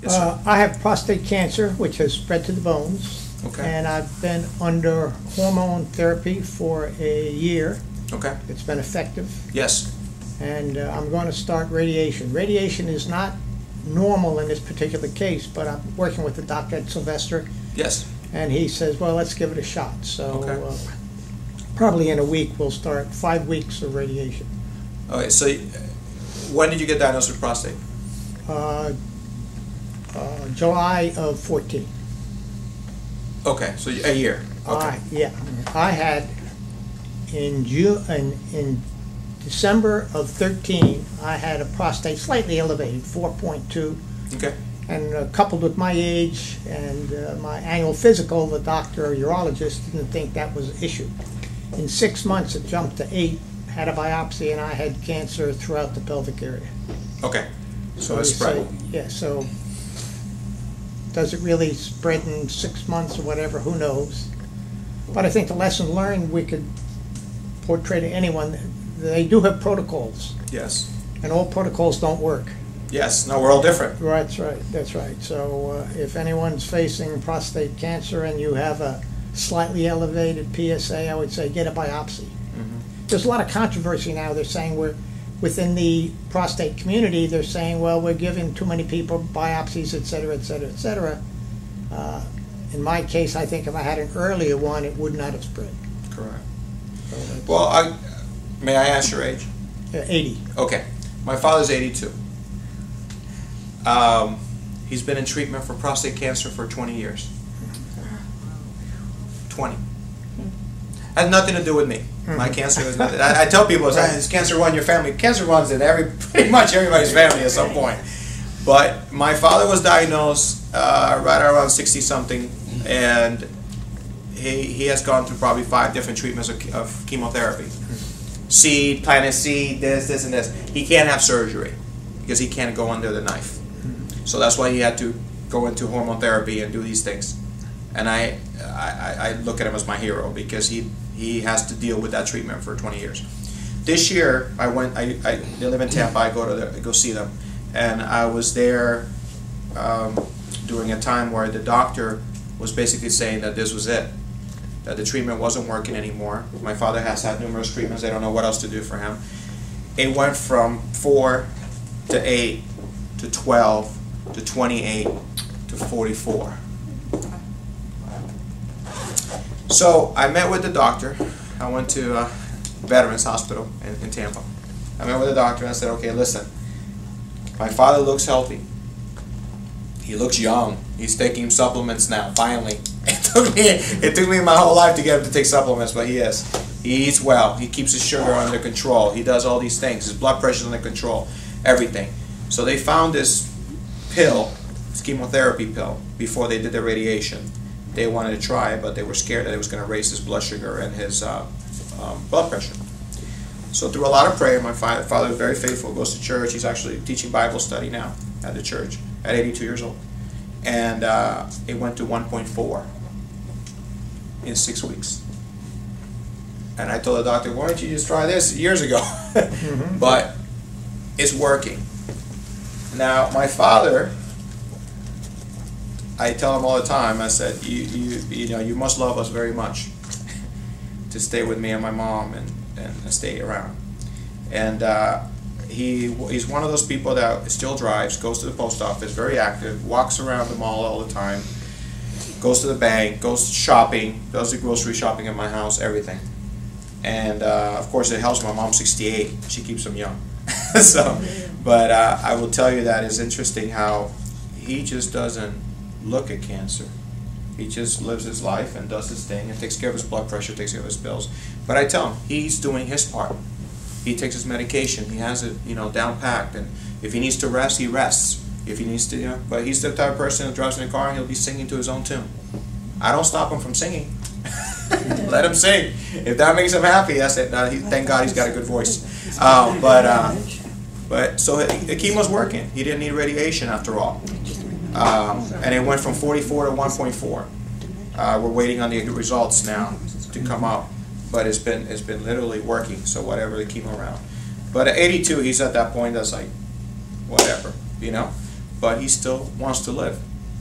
Yes, sir. I have prostate cancer, which has spread to the bones. Okay. And I've been under hormone therapy for a year. Okay. It's been effective. Yes. And I'm going to start radiation. Radiation is not normal in this particular case, but I'm working with the doctor at Sylvester. Yes. And he says, well, let's give it a shot. So Okay. Probably in a week we'll start 5 weeks of radiation. Okay, so when did you get diagnosed with prostate? July of 14. Okay, so a year. Okay. Yeah, I had in December of 13, I had a prostate slightly elevated, 4.2. Okay. And coupled with my age and my annual physical, the doctor or urologist didn't think that was an issue. In 6 months, it jumped to 8, had a biopsy, and I had cancer throughout the pelvic area. Okay, so it's spread. Yeah, so does it really spread in 6 months or whatever? Who knows? But I think the lesson learned we could portray to anyone. They do have protocols. Yes. And all protocols don't work. Yes, no, we're all different. That's right, that's right. So if anyone's facing prostate cancer and you have a slightly elevated PSA, I would say get a biopsy. Mm-hmm. There's a lot of controversy now. They're saying within the prostate community, they're saying, well, we're giving too many people biopsies, et cetera, et cetera, et cetera. In my case, I think if I had an earlier one, it would not have spread. Correct. So Well, may I ask your age? 80. Okay. My father's 82. He's been in treatment for prostate cancer for 20 years. 20. Has nothing to do with me. My cancer is nothing. I tell people, does cancer run your family? Cancer runs in pretty much everybody's family at some point. But my father was diagnosed right around 60-something, and he has gone through probably 5 different treatments of chemotherapy. Seed, planet seed, this, and this. He can't have surgery because he can't go under the knife. So that's why he had to go into hormone therapy and do these things. And I look at him as my hero because he has to deal with that treatment for 20 years. This year, they live in Tampa, I go see them. And I was there during a time where the doctor was basically saying that this was it, that the treatment wasn't working anymore. My father has had numerous treatments. They don't know what else to do for him. It went from 4 to 8 to 12 to 28 to 44. So I met with the doctor. I went to Veterans Hospital in Tampa. I met with the doctor and I said, okay, listen, my father looks healthy. He looks young. He's taking supplements now, finally. It took me my whole life to get him to take supplements, but he is. He eats well. He keeps his sugar under control. He does all these things. His blood pressure is under control. Everything. So they found this pill, this chemotherapy pill, before they did the radiation. They wanted to try it, but they were scared that it was going to raise his blood sugar and his blood pressure. So through a lot of prayer, my father is very faithful, goes to church. He's actually teaching Bible study now at the church at 82 years old. And it went to 1.4 in 6 weeks. And I told the doctor, why don't you just try this years ago? But it's working. Now, my father, I tell him all the time, I said, you know, you must love us very much to stay with me and my mom and stay around. And he's one of those people that still drives, goes to the post office, very active, walks around the mall all the time, goes to the bank, goes shopping, does the grocery shopping at my house, everything. And of course it helps. My mom's 68, she keeps him young. So, but I will tell you that it's interesting how he just doesn't look at cancer. He just lives his life and does his thing and takes care of his blood pressure, takes care of his bills. But I tell him, he's doing his part. He takes his medication. He has it, you know, down packed. And if he needs to rest, he rests. If he needs to, you know, but he's the type of person that drives in a car and he'll be singing to his own tune. I don't stop him from singing. Let him sing. If that makes him happy, that's it. Thank God he's got a good voice. But so the chemo's working. He didn't need radiation after all. And it went from 44 to 1.4. We're waiting on the results now to come out, but it's been literally working. So whatever the chemo round. But at 82, he's at that point that's like, whatever, you know. but he still wants to live.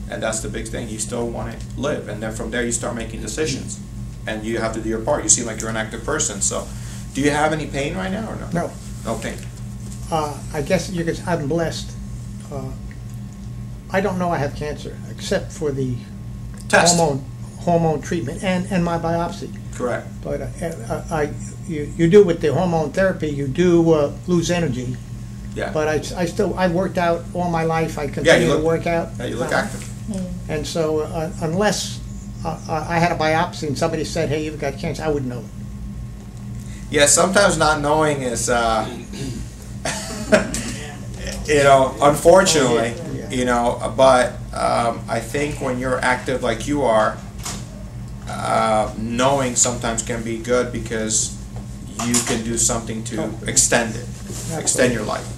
And that's the big thing. You still want to live. And then from there you start making decisions. And you have to do your part. You seem like you're an active person. So do you have any pain right now or no? No. No pain. I guess you could, I'm blessed. I don't know I have cancer except for the Test. hormone treatment and my biopsy. Correct. But you do with the hormone therapy, you do lose energy. Yeah. But I worked out all my life. I continue to work out. Yeah, you look active. And so unless I had a biopsy and somebody said, hey, you've got cancer, I wouldn't know it. Yeah, sometimes not knowing is, you know, unfortunately, you know, but I think when you're active like you are, knowing sometimes can be good because you can do something to extend it, extend your life.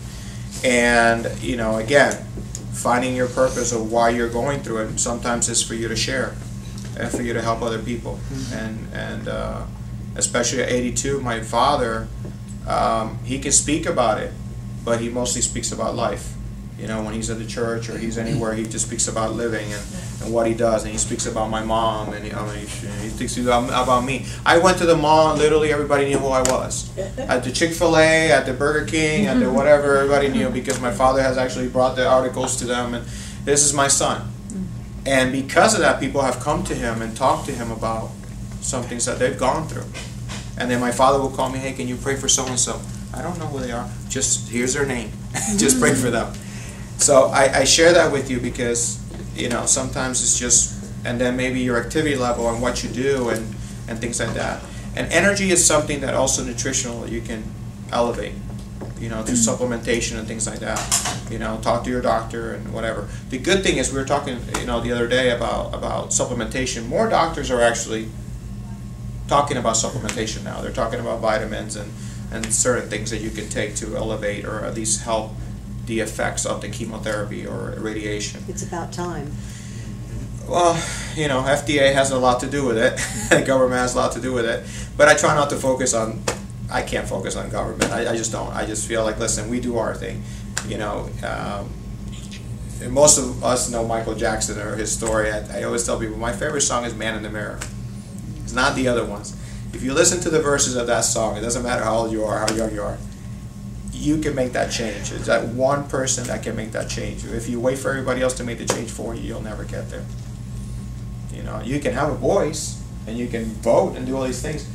And, you know, again, finding your purpose of why you're going through it, sometimes it's for you to share and for you to help other people. And especially at 82, my father, he can speak about it, but he mostly speaks about life. You know, when he's at the church or he's anywhere, he just speaks about living and what he does, and he speaks about my mom, and he speaks about me. I went to the mall, and literally everybody knew who I was. At the Chick-fil-A, at the Burger King, at the whatever, everybody knew because my father has actually brought the articles to them, and this is my son. And because of that, people have come to him and talked to him about some things that they've gone through. And then my father will call me, hey, can you pray for so-and-so? I don't know who they are. Just, here's their name. Just pray for them. So I share that with you because, you know, sometimes it's just, and then maybe your activity level and what you do and things like that. And energy is something that also nutritional you can elevate, you know, through supplementation and things like that. You know, talk to your doctor and whatever. The good thing is we were talking, you know, the other day about supplementation. More doctors are actually talking about supplementation now. They're talking about vitamins and certain things that you can take to elevate or at least help the effects of the chemotherapy or radiation. It's about time. Well, you know, FDA has a lot to do with it. The government has a lot to do with it. But I try not to focus on, I can't focus on government. I just don't. I just feel like, listen, we do our thing. You know, and most of us know Michael Jackson or his story. I always tell people my favorite song is Man in the Mirror. It's not the other ones. If you listen to the verses of that song, it doesn't matter how old you are, how young you are, you can make that change. It's that one person that can make that change. If you wait for everybody else to make the change for you, you'll never get there. You know, you can have a voice and you can vote and do all these things,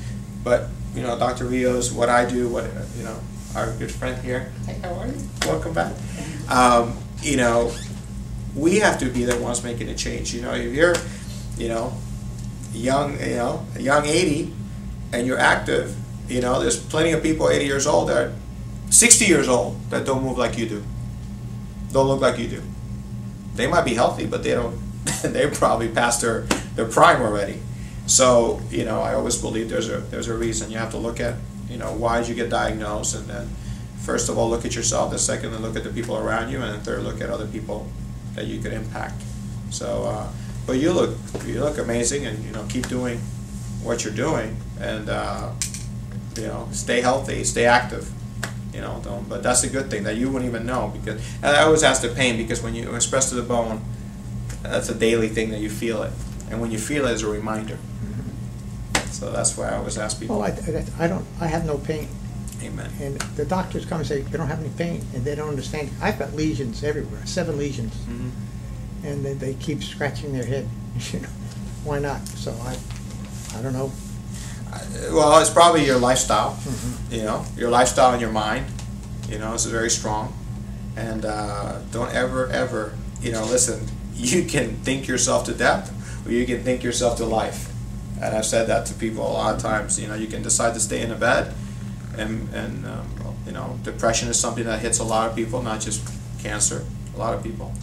but you know, Dr. Rios, what I do, what you know, our good friend here. Hey, how are you? Welcome back. You know, we have to be the ones making the change. You know, if you're, you know, young, you know, a young 80, and you're active, you know, there's plenty of people 80 years old that 60 years old that don't move like you do, don't look like you do. They might be healthy, but they don't. They're probably past their prime already. So you know, I always believe there's a reason. You have to look at, you know, why did you get diagnosed, and then first of all look at yourself. The second, then look at the people around you, and then third, look at other people that you could impact. So, but you look amazing, and you know, keep doing what you're doing, and you know, stay healthy, stay active. You know, don't. But that's a good thing that you wouldn't even know, because, and I always ask the pain, because when you express to the bone, that's a daily thing that you feel it, and when you feel it, it's a reminder. So that's why I always ask people. Well, I have no pain. Amen. And the doctors come and say, you don't have any pain, and they don't understand. I've got lesions everywhere, 7 lesions, and they keep scratching their head. You know, why not? So I don't know. Well, it's probably your lifestyle. You know, your lifestyle and your mind. You know, is very strong, and don't ever, you know, listen. You can think yourself to death, or you can think yourself to life. And I've said that to people a lot of times. You know, you can decide to stay in a bed, and you know, depression is something that hits a lot of people, not just cancer, a lot of people.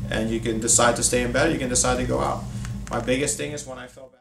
And you can decide to stay in bed, or you can decide to go out. My biggest thing is when I fell back.